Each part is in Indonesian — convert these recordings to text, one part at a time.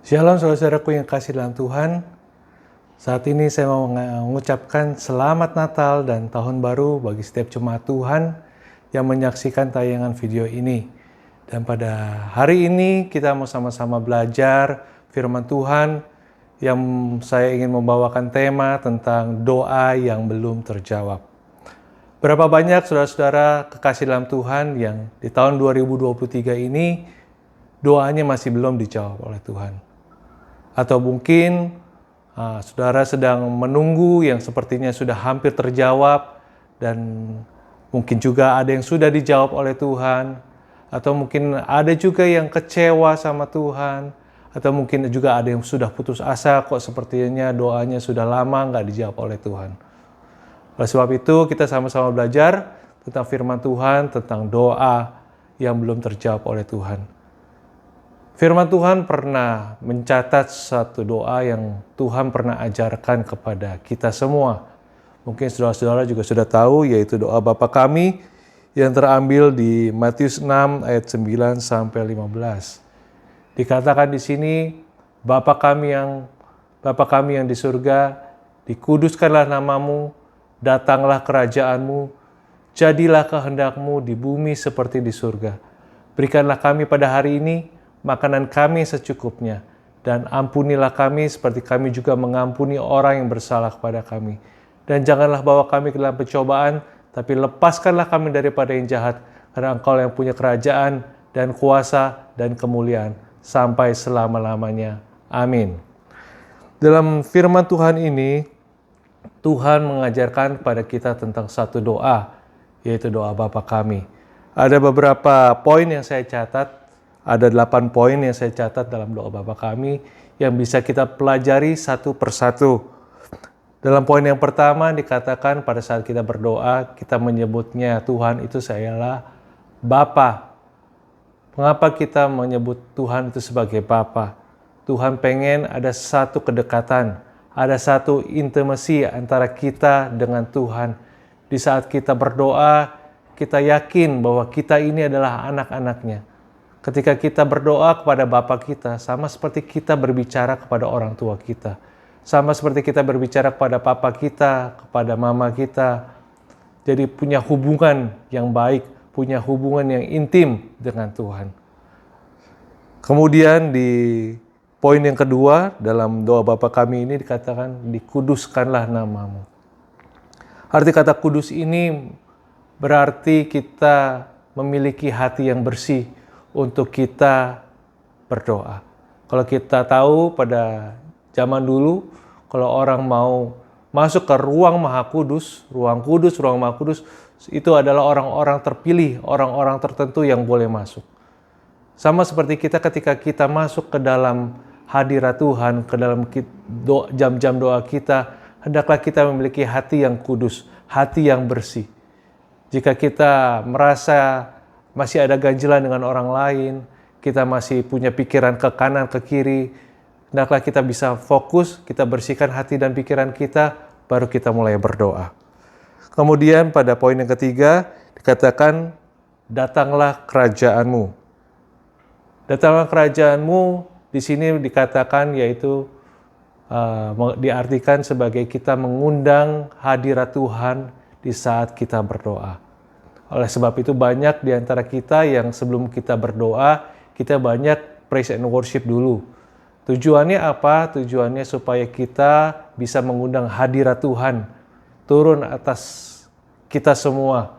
Shalom saudara-saudaraku yang kasih dalam Tuhan. Saat ini saya mau mengucapkan selamat Natal dan Tahun Baru bagi setiap jemaat Tuhan yang menyaksikan tayangan video ini. Dan pada hari ini kita mau sama-sama belajar firman Tuhan yang saya ingin membawakan tema tentang doa yang belum terjawab. Berapa banyak saudara-saudara kekasih dalam Tuhan yang di tahun 2023 ini doanya masih belum dijawab oleh Tuhan. Atau mungkin saudara sedang menunggu yang sepertinya sudah hampir terjawab dan mungkin juga ada yang sudah dijawab oleh Tuhan. Atau mungkin ada juga yang kecewa sama Tuhan. Atau mungkin juga ada yang sudah putus asa kok sepertinya doanya sudah lama nggak dijawab oleh Tuhan. Oleh sebab itu kita sama-sama belajar tentang firman Tuhan, tentang doa yang belum terjawab oleh Tuhan. Firman Tuhan pernah mencatat satu doa yang Tuhan pernah ajarkan kepada kita semua. Mungkin saudara-saudara juga sudah tahu, yaitu doa Bapa kami yang terambil di Matius 6 ayat 9 sampai 15. Dikatakan di sini, Bapa kami yang di surga, dikuduskanlah namamu, datanglah kerajaanmu, jadilah kehendakmu di bumi seperti di surga. Berikanlah kami pada hari ini makanan kami secukupnya, dan ampunilah kami seperti kami juga mengampuni orang yang bersalah kepada kami. Dan janganlah bawa kami ke dalam pencobaan, tapi lepaskanlah kami daripada yang jahat, karena Engkau yang punya kerajaan dan kuasa dan kemuliaan sampai selama-lamanya. Amin. Dalam firman Tuhan ini, Tuhan mengajarkan kepada kita tentang satu doa, yaitu doa Bapa kami. Ada beberapa poin yang saya catat. Ada 8 poin yang saya catat dalam doa Bapa kami yang bisa kita pelajari satu persatu. Dalam poin yang pertama dikatakan pada saat kita berdoa, kita menyebutnya Tuhan itu sayalah Bapa. Mengapa kita menyebut Tuhan itu sebagai Bapa? Tuhan pengen ada satu kedekatan, ada satu intimasi antara kita dengan Tuhan. Di saat kita berdoa, kita yakin bahwa kita ini adalah anak-anaknya. Ketika kita berdoa kepada Bapa kita, sama seperti kita berbicara kepada orang tua kita. Sama seperti kita berbicara kepada papa kita, kepada mama kita. Jadi punya hubungan yang baik, punya hubungan yang intim dengan Tuhan. Kemudian di poin yang kedua, dalam doa Bapa kami ini dikatakan, dikuduskanlah namamu. Arti kata kudus ini berarti kita memiliki hati yang bersih, untuk kita berdoa. Kalau kita tahu pada zaman dulu, kalau orang mau masuk ke ruang Maha Kudus, ruang Maha Kudus, itu adalah orang-orang terpilih, orang-orang tertentu yang boleh masuk. Sama seperti kita ketika kita masuk ke dalam hadirat Tuhan, ke dalam jam-jam doa kita, hendaklah kita memiliki hati yang kudus, hati yang bersih. Jika kita merasa masih ada ganjilan dengan orang lain, kita masih punya pikiran ke kanan, ke kiri, hendaklah kita bisa fokus, kita bersihkan hati dan pikiran kita, baru kita mulai berdoa. Kemudian pada poin yang ketiga, dikatakan, datanglah kerajaanmu. Datanglah kerajaanmu, di sini dikatakan yaitu, diartikan sebagai kita mengundang hadirat Tuhan di saat kita berdoa. Oleh sebab itu banyak di antara kita yang sebelum kita berdoa, kita banyak praise and worship dulu. Tujuannya apa? Tujuannya supaya kita bisa mengundang hadirat Tuhan turun atas kita semua.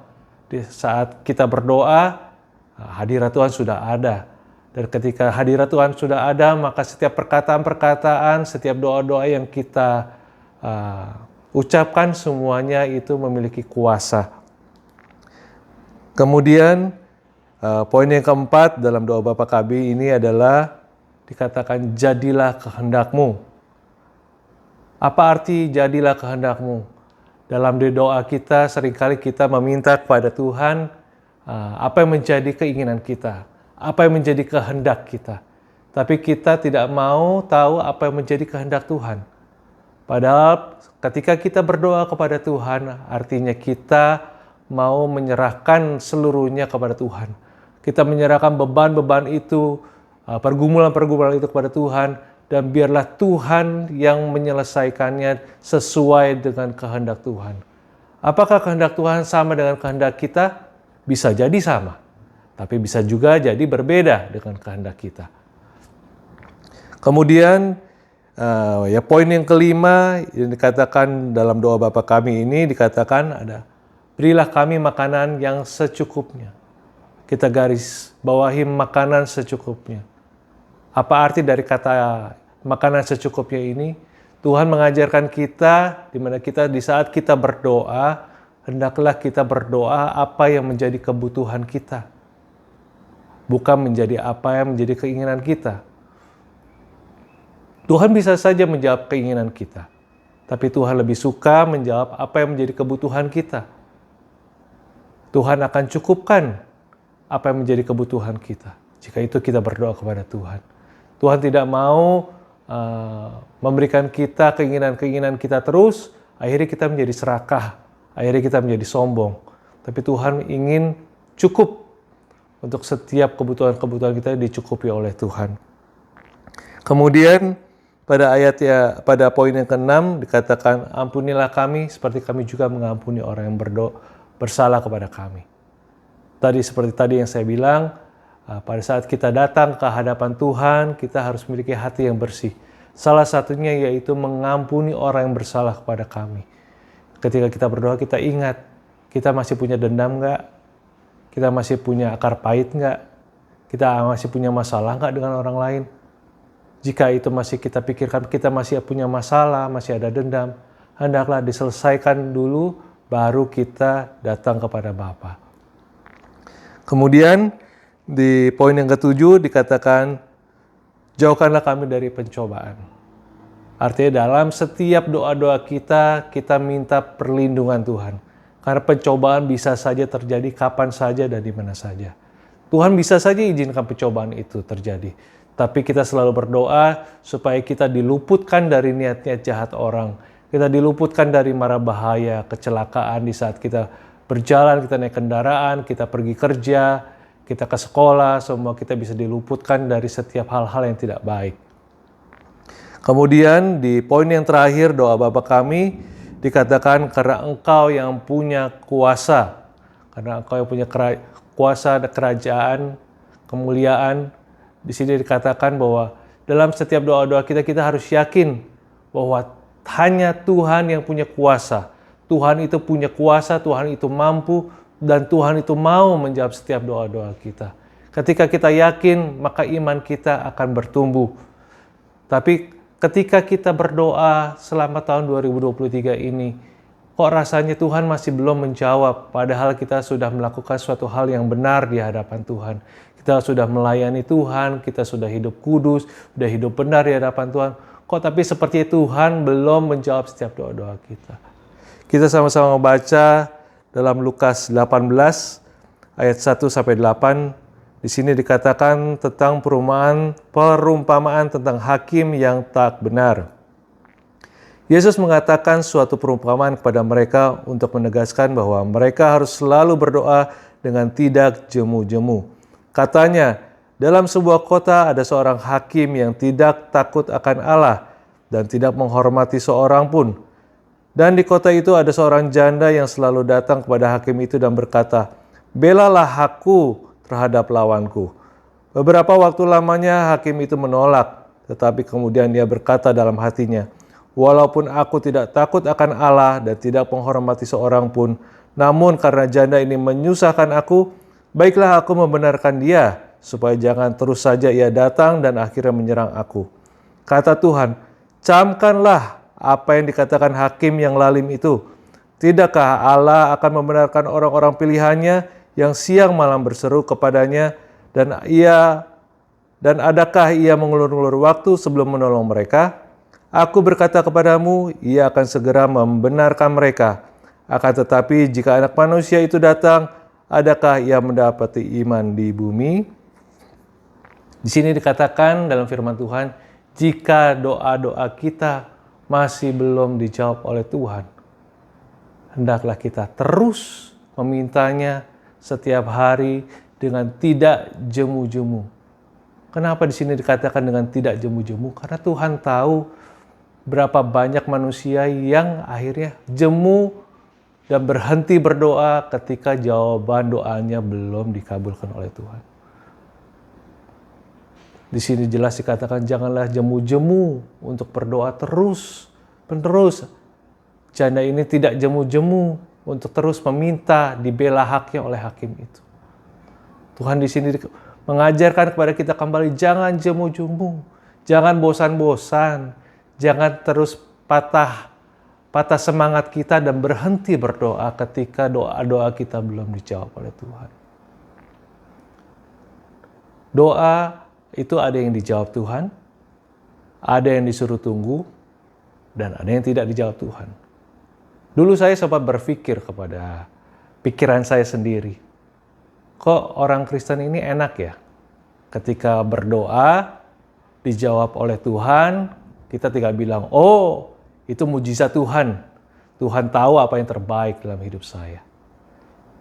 Di saat kita berdoa, hadirat Tuhan sudah ada. Dan ketika hadirat Tuhan sudah ada, maka setiap perkataan-perkataan, setiap doa-doa yang kita ucapkan semuanya itu memiliki kuasa. Kemudian poin yang keempat dalam doa Bapa kami ini adalah dikatakan jadilah kehendakmu. Apa arti jadilah kehendakmu? Dalam doa kita seringkali kita meminta kepada Tuhan apa yang menjadi keinginan kita, apa yang menjadi kehendak kita. Tapi kita tidak mau tahu apa yang menjadi kehendak Tuhan. Padahal ketika kita berdoa kepada Tuhan, artinya kita mau menyerahkan seluruhnya kepada Tuhan. Kita menyerahkan beban-beban itu, pergumulan-pergumulan itu kepada Tuhan, dan biarlah Tuhan yang menyelesaikannya sesuai dengan kehendak Tuhan. Apakah kehendak Tuhan sama dengan kehendak kita? Bisa jadi sama, tapi bisa juga jadi berbeda dengan kehendak kita. Kemudian poin yang kelima yang dikatakan dalam doa Bapa kami ini dikatakan ada, berilah kami makanan yang secukupnya. Kita garis bawahi makanan secukupnya. Apa arti dari kata makanan secukupnya ini? Tuhan mengajarkan kita, di mana kita di saat kita berdoa, hendaklah kita berdoa apa yang menjadi kebutuhan kita, bukan menjadi apa yang menjadi keinginan kita. Tuhan bisa saja menjawab keinginan kita, tapi Tuhan lebih suka menjawab apa yang menjadi kebutuhan kita. Tuhan akan cukupkan apa yang menjadi kebutuhan kita. Jika itu kita berdoa kepada Tuhan. Tuhan tidak mau memberikan kita keinginan-keinginan kita terus, akhirnya kita menjadi serakah, akhirnya kita menjadi sombong. Tapi Tuhan ingin cukup untuk setiap kebutuhan-kebutuhan kita dicukupi oleh Tuhan. Kemudian pada poin yang ke-6 dikatakan, ampunilah kami seperti kami juga mengampuni orang yang bersalah kepada kami. Seperti tadi yang saya bilang, pada saat kita datang ke hadapan Tuhan, kita harus memiliki hati yang bersih. Salah satunya yaitu mengampuni orang yang bersalah kepada kami. Ketika kita berdoa, kita ingat, kita masih punya dendam nggak? Kita masih punya akar pahit nggak? Kita masih punya masalah nggak dengan orang lain? Jika itu masih kita pikirkan, kita masih punya masalah, masih ada dendam, hendaklah diselesaikan dulu, baru kita datang kepada Bapa. Kemudian di poin yang ke-7 dikatakan, jauhkanlah kami dari pencobaan. Artinya dalam setiap doa-doa kita minta perlindungan Tuhan. Karena pencobaan bisa saja terjadi kapan saja dan di mana saja. Tuhan bisa saja izinkan pencobaan itu terjadi. Tapi kita selalu berdoa supaya kita diluputkan dari niat-niat jahat orang. Kita diluputkan dari mara bahaya, kecelakaan di saat kita berjalan, kita naik kendaraan, kita pergi kerja, kita ke sekolah, semua kita bisa diluputkan dari setiap hal-hal yang tidak baik. Kemudian di poin yang terakhir doa Bapa kami dikatakan, karena Engkau yang punya kuasa, karena Engkau yang punya kuasa dan kerajaan, kemuliaan. Di sini dikatakan bahwa dalam setiap doa-doa kita harus yakin bahwa hanya Tuhan yang punya kuasa. Tuhan itu punya kuasa, Tuhan itu mampu, dan Tuhan itu mau menjawab setiap doa-doa kita. Ketika kita yakin, maka iman kita akan bertumbuh. Tapi ketika kita berdoa selama tahun 2023 ini, kok rasanya Tuhan masih belum menjawab, padahal kita sudah melakukan suatu hal yang benar di hadapan Tuhan. Kita sudah melayani Tuhan, kita sudah hidup kudus, sudah hidup benar di hadapan Tuhan. Kok tapi seperti Tuhan belum menjawab setiap doa-doa kita. Kita sama-sama membaca dalam Lukas 18 ayat 1-8. Di sini dikatakan tentang perumpamaan tentang hakim yang tak benar. Yesus mengatakan suatu perumpamaan kepada mereka untuk menegaskan bahwa mereka harus selalu berdoa dengan tidak jemu-jemu. Katanya, dalam sebuah kota ada seorang hakim yang tidak takut akan Allah dan tidak menghormati seorang pun. Dan di kota itu ada seorang janda yang selalu datang kepada hakim itu dan berkata, belalah aku terhadap lawanku. Beberapa waktu lamanya hakim itu menolak, tetapi kemudian dia berkata dalam hatinya, walaupun aku tidak takut akan Allah dan tidak menghormati seorang pun, namun karena janda ini menyusahkan aku, baiklah aku membenarkan dia, supaya jangan terus saja ia datang dan akhirnya menyerang aku. Kata Tuhan, camkanlah apa yang dikatakan hakim yang lalim itu. Tidakkah Allah akan membenarkan orang-orang pilihannya yang siang malam berseru kepadanya, dan adakah ia mengulur-ulur waktu sebelum menolong mereka? Aku berkata kepadamu, ia akan segera membenarkan mereka. Akan tetapi jika Anak Manusia itu datang, adakah ia mendapati iman di bumi? Di sini dikatakan dalam firman Tuhan, jika doa-doa kita masih belum dijawab oleh Tuhan, hendaklah kita terus memintanya setiap hari dengan tidak jemu-jemu. Kenapa di sini dikatakan dengan tidak jemu-jemu? Karena Tuhan tahu berapa banyak manusia yang akhirnya jemu dan berhenti berdoa ketika jawaban doanya belum dikabulkan oleh Tuhan. Di sini jelas dikatakan janganlah jemu-jemu untuk berdoa terus-menerus. Janda ini tidak jemu-jemu untuk terus meminta dibela haknya oleh hakim itu. Tuhan di sini mengajarkan kepada kita kembali, jangan jemu-jemu, jangan bosan-bosan, jangan terus patah semangat kita dan berhenti berdoa ketika doa-doa kita belum dijawab oleh Tuhan. Doa itu ada yang dijawab Tuhan, ada yang disuruh tunggu, dan ada yang tidak dijawab Tuhan. Dulu saya sempat berpikir kepada pikiran saya sendiri, kok orang Kristen ini enak ya? Ketika berdoa, dijawab oleh Tuhan, kita tinggal bilang, oh itu mujizat Tuhan. Tuhan tahu apa yang terbaik dalam hidup saya.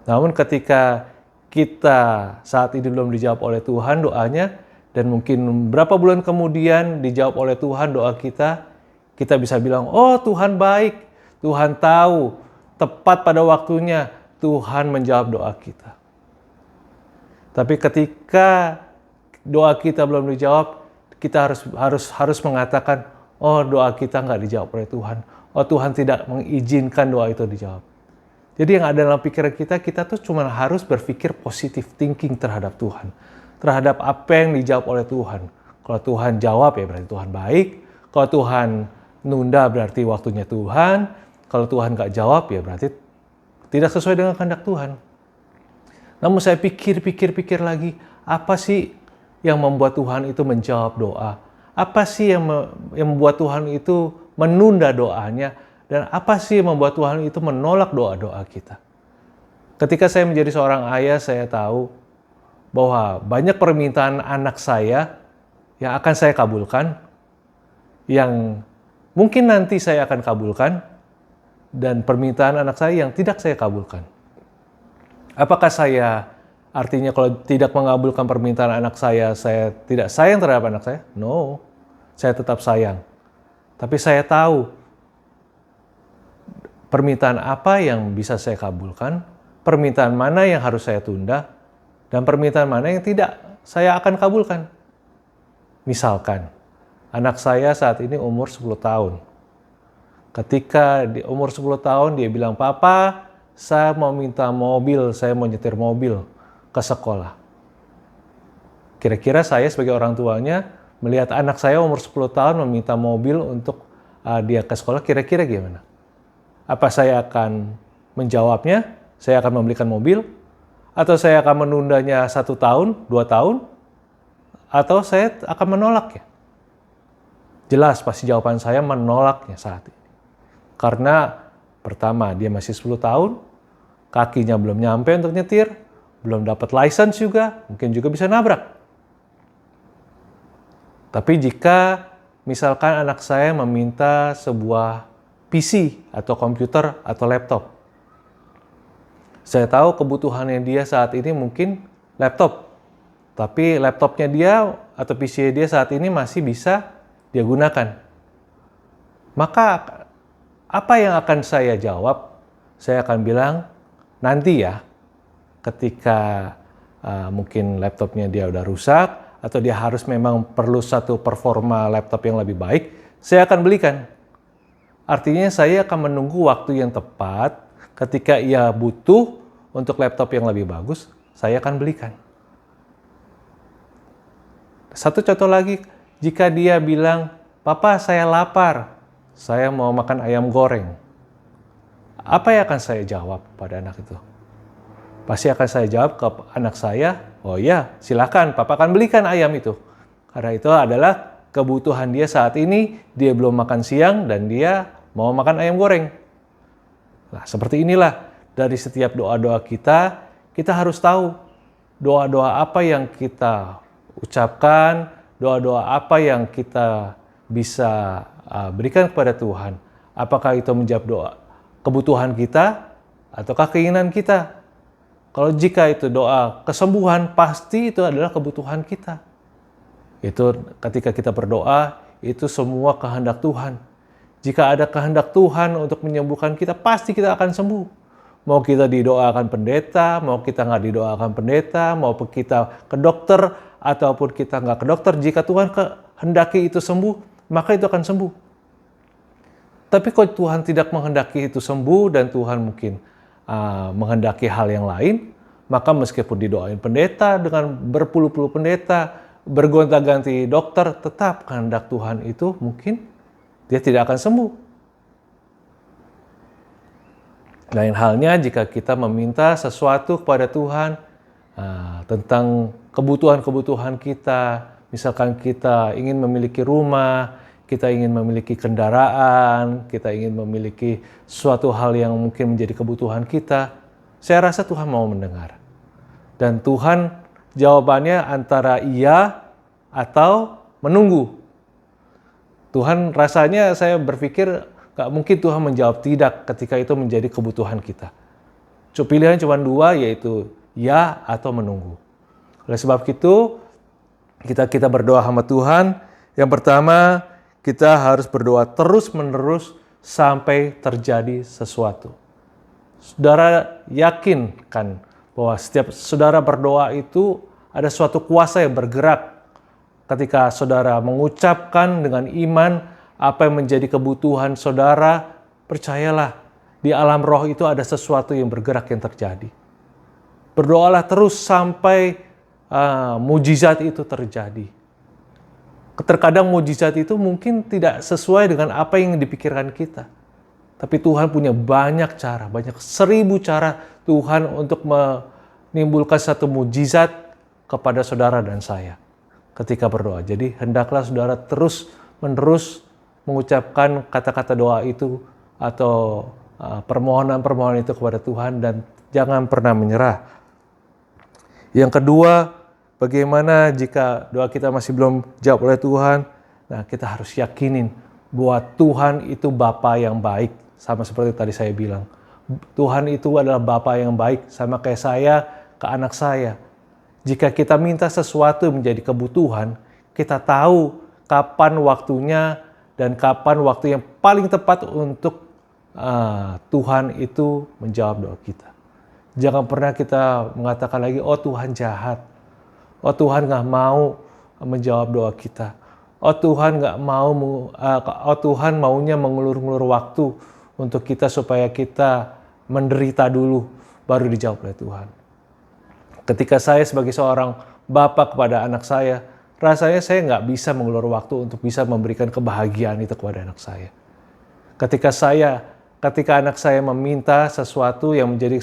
Namun ketika kita saat ini belum dijawab oleh Tuhan doanya, dan mungkin berapa bulan kemudian dijawab oleh Tuhan doa kita, kita bisa bilang, oh Tuhan baik, Tuhan tahu, tepat pada waktunya Tuhan menjawab doa kita. Tapi ketika doa kita belum dijawab, kita harus mengatakan, oh doa kita nggak dijawab oleh Tuhan. Oh Tuhan tidak mengizinkan doa itu dijawab. Jadi yang ada dalam pikiran kita tuh cuma harus berpikir positive thinking terhadap Tuhan. Terhadap apa yang dijawab oleh Tuhan. Kalau Tuhan jawab ya berarti Tuhan baik. Kalau Tuhan nunda berarti waktunya Tuhan. Kalau Tuhan nggak jawab ya berarti tidak sesuai dengan kehendak Tuhan. Namun saya pikir lagi, apa sih yang membuat Tuhan itu menjawab doa? Apa sih yang membuat Tuhan itu menunda doanya? Dan apa sih yang membuat Tuhan itu menolak doa-doa kita? Ketika saya menjadi seorang ayah, saya tahu bahwa banyak permintaan anak saya yang akan saya kabulkan, yang mungkin nanti saya akan kabulkan, dan permintaan anak saya yang tidak saya kabulkan. Apakah saya artinya kalau tidak mengabulkan permintaan anak saya tidak sayang terhadap anak saya? No, saya tetap sayang. Tapi saya tahu permintaan apa yang bisa saya kabulkan, permintaan mana yang harus saya tunda, dan permintaan mana yang tidak saya akan kabulkan. Misalkan, anak saya saat ini umur 10 tahun. Ketika di umur 10 tahun dia bilang, Papa, saya mau minta mobil, saya mau nyetir mobil ke sekolah. Kira-kira saya sebagai orang tuanya melihat anak saya umur 10 tahun meminta mobil untuk dia ke sekolah, kira-kira gimana? Apa saya akan menjawabnya, saya akan membelikan mobil, atau saya akan menundanya 1 tahun, 2 tahun, atau saya akan menolaknya? Jelas pasti jawaban saya menolaknya saat ini. Karena pertama dia masih 10 tahun, kakinya belum nyampe untuk nyetir, belum dapat license juga, mungkin juga bisa nabrak. Tapi jika misalkan anak saya meminta sebuah PC atau komputer atau laptop, saya tahu kebutuhannya dia saat ini mungkin laptop, tapi laptopnya dia atau PC dia saat ini masih bisa dia gunakan. Maka apa yang akan saya jawab? Saya akan bilang, nanti ya, ketika mungkin laptopnya dia udah rusak, atau dia harus memang perlu satu performa laptop yang lebih baik, saya akan belikan. Artinya saya akan menunggu waktu yang tepat, ketika ia butuh untuk laptop yang lebih bagus, saya akan belikan. Satu contoh lagi, jika dia bilang, Papa saya lapar, saya mau makan ayam goreng. Apa yang akan saya jawab pada anak itu? Pasti akan saya jawab ke anak saya, oh ya silakan, Papa akan belikan ayam itu. Karena itu adalah kebutuhan dia saat ini, dia belum makan siang dan dia mau makan ayam goreng. Nah seperti inilah, dari setiap doa-doa kita harus tahu doa-doa apa yang kita ucapkan, doa-doa apa yang kita bisa berikan kepada Tuhan. Apakah itu menjawab doa kebutuhan kita ataukah keinginan kita? Kalau jika itu doa kesembuhan, pasti itu adalah kebutuhan kita. Itu ketika kita berdoa, itu semua kehendak Tuhan. Jika ada kehendak Tuhan untuk menyembuhkan kita, pasti kita akan sembuh. Mau kita didoakan pendeta, mau kita nggak didoakan pendeta, mau kita ke dokter, ataupun kita nggak ke dokter, jika Tuhan kehendaki itu sembuh, maka itu akan sembuh. Tapi kalau Tuhan tidak menghendaki itu sembuh dan Tuhan mungkin menghendaki hal yang lain, maka meskipun didoain pendeta dengan berpuluh-puluh pendeta, bergonta-ganti dokter, tetap kehendak Tuhan itu mungkin dia tidak akan sembuh. Lain halnya jika kita meminta sesuatu kepada Tuhan tentang kebutuhan-kebutuhan kita, misalkan kita ingin memiliki rumah, kita ingin memiliki kendaraan, kita ingin memiliki suatu hal yang mungkin menjadi kebutuhan kita, saya rasa Tuhan mau mendengar. Dan Tuhan jawabannya antara iya atau menunggu. Tuhan rasanya saya berpikir gak mungkin Tuhan menjawab tidak ketika itu menjadi kebutuhan kita. Pilihan cuma dua, yaitu ya atau menunggu. Oleh sebab itu, kita berdoa sama Tuhan. Yang pertama, kita harus berdoa terus-menerus sampai terjadi sesuatu. Saudara yakin kan bahwa setiap saudara berdoa itu ada suatu kuasa yang bergerak. Ketika saudara mengucapkan dengan iman apa yang menjadi kebutuhan saudara, percayalah di alam roh itu ada sesuatu yang bergerak yang terjadi. Berdoalah terus sampai mujizat itu terjadi. Terkadang mujizat itu mungkin tidak sesuai dengan apa yang dipikirkan kita. Tapi Tuhan punya banyak cara, banyak 1000 cara Tuhan untuk menimbulkan satu mujizat kepada saudara dan saya ketika berdoa. Jadi hendaklah saudara terus-menerus mengucapkan kata-kata doa itu atau permohonan-permohonan itu kepada Tuhan dan jangan pernah menyerah. Yang kedua, bagaimana jika doa kita masih belum jawab oleh Tuhan? Nah, kita harus yakinin bahwa Tuhan itu Bapa yang baik. Sama seperti tadi saya bilang. Tuhan itu adalah Bapa yang baik, sama kayak saya ke anak saya. Jika kita minta sesuatu menjadi kebutuhan, kita tahu kapan waktunya dan kapan waktu yang paling tepat untuk Tuhan itu menjawab doa kita. Jangan pernah kita mengatakan lagi, oh Tuhan jahat. Oh Tuhan gak mau menjawab doa kita. Oh Tuhan Tuhan maunya mengulur-ngulur waktu untuk kita supaya kita menderita dulu baru dijawab oleh Tuhan. Ketika saya sebagai seorang bapak kepada anak saya, rasanya saya nggak bisa mengulur waktu untuk bisa memberikan kebahagiaan itu kepada anak saya. Ketika anak saya meminta sesuatu yang menjadi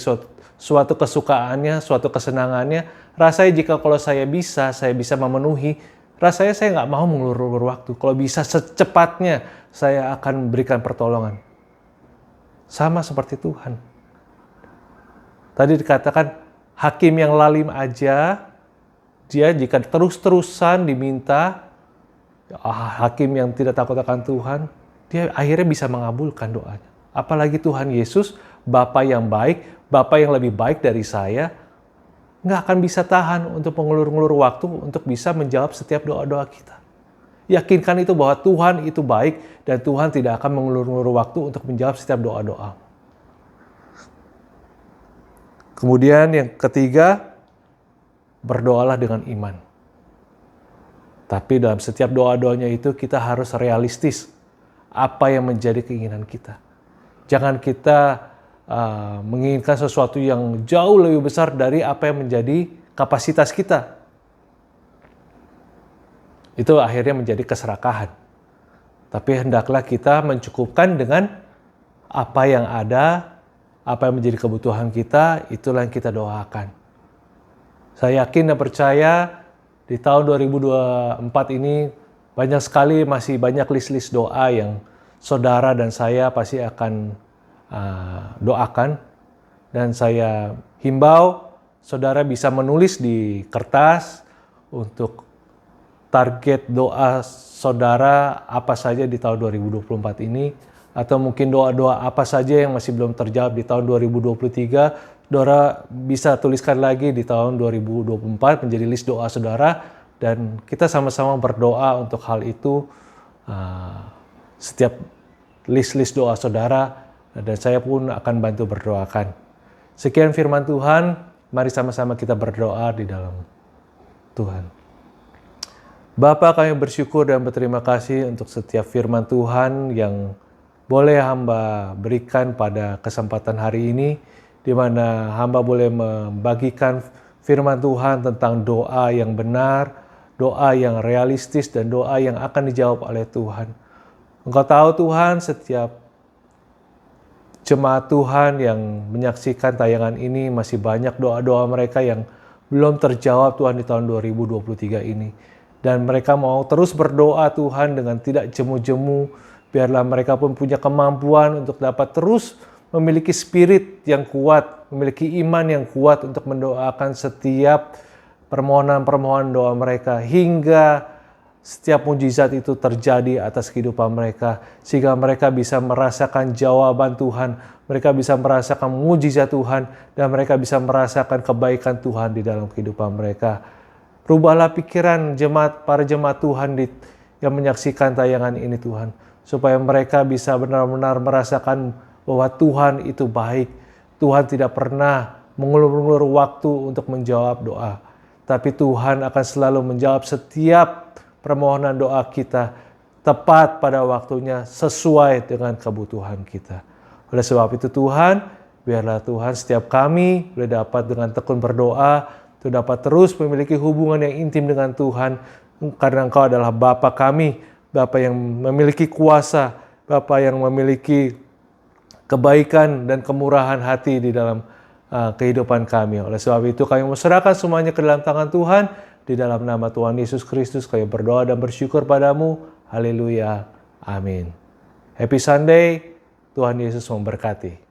suatu kesukaannya, suatu kesenangannya, rasanya jika kalau saya bisa memenuhi, rasanya saya nggak mau mengulur-ulur waktu. Kalau bisa secepatnya saya akan berikan pertolongan. Sama seperti Tuhan. Tadi dikatakan hakim yang lalim aja, dia jika terus-terusan diminta, hakim yang tidak takut akan Tuhan, dia akhirnya bisa mengabulkan doanya. Apalagi Tuhan Yesus, Bapa yang baik, Bapa yang lebih baik dari saya, nggak akan bisa tahan untuk mengulur-ngulur waktu untuk bisa menjawab setiap doa-doa kita. Yakinkan itu bahwa Tuhan itu baik dan Tuhan tidak akan mengulur-ngulur waktu untuk menjawab setiap doa-doa. Kemudian yang ketiga, berdoalah dengan iman. Tapi dalam setiap doa-doanya itu kita harus realistis apa yang menjadi keinginan kita. Jangan kita menginginkan sesuatu yang jauh lebih besar dari apa yang menjadi kapasitas kita. Itu akhirnya menjadi keserakahan. Tapi hendaklah kita mencukupkan dengan apa yang ada, apa yang menjadi kebutuhan kita, itulah yang kita doakan. Saya yakin dan percaya di tahun 2024 ini banyak sekali masih banyak list-list doa yang saudara dan saya pasti akan doakan. Dan saya himbau saudara bisa menulis di kertas untuk target doa saudara apa saja di tahun 2024 ini, atau mungkin doa-doa apa saja yang masih belum terjawab di tahun 2023, saudara bisa tuliskan lagi di tahun 2024 menjadi list doa saudara. dan kita sama-sama berdoa untuk hal itu. Setiap list doa saudara, dan saya pun akan bantu berdoakan. Sekian firman Tuhan, mari sama-sama kita berdoa di dalam Tuhan. Bapa, kami bersyukur dan berterima kasih untuk setiap firman Tuhan yang boleh hamba berikan pada kesempatan hari ini, di mana hamba boleh membagikan firman Tuhan tentang doa yang benar, doa yang realistis, dan doa yang akan dijawab oleh Tuhan. Engkau tahu Tuhan, setiap jemaat Tuhan yang menyaksikan tayangan ini masih banyak doa-doa mereka yang belum terjawab Tuhan di tahun 2023 ini. Dan mereka mau terus berdoa Tuhan dengan tidak jemu-jemu. Biarlah mereka pun punya kemampuan untuk dapat terus memiliki spirit yang kuat, memiliki iman yang kuat untuk mendoakan setiap permohonan-permohonan doa mereka, hingga setiap mujizat itu terjadi atas kehidupan mereka, sehingga mereka bisa merasakan jawaban Tuhan, mereka bisa merasakan mujizat Tuhan, dan mereka bisa merasakan kebaikan Tuhan di dalam kehidupan mereka. Rubahlah pikiran para jemaat Tuhan yang menyaksikan tayangan ini Tuhan, supaya mereka bisa benar-benar merasakan bahwa Tuhan itu baik. Tuhan tidak pernah mengulur-ulur waktu untuk menjawab doa, tapi Tuhan akan selalu menjawab setiap permohonan doa kita tepat pada waktunya, sesuai dengan kebutuhan kita. Oleh sebab itu Tuhan, biarlah Tuhan setiap kami boleh dapat dengan tekun berdoa, untuk dapat terus memiliki hubungan yang intim dengan Tuhan, karena Engkau adalah Bapa kami, Bapa yang memiliki kuasa, Bapa yang memiliki kebaikan dan kemurahan hati di dalam kehidupan kami. Oleh sebab itu kami serahkan semuanya ke dalam tangan Tuhan. Di dalam nama Tuhan Yesus Kristus kami berdoa dan bersyukur padamu. Haleluya. Amin. Happy Sunday. Tuhan Yesus memberkati.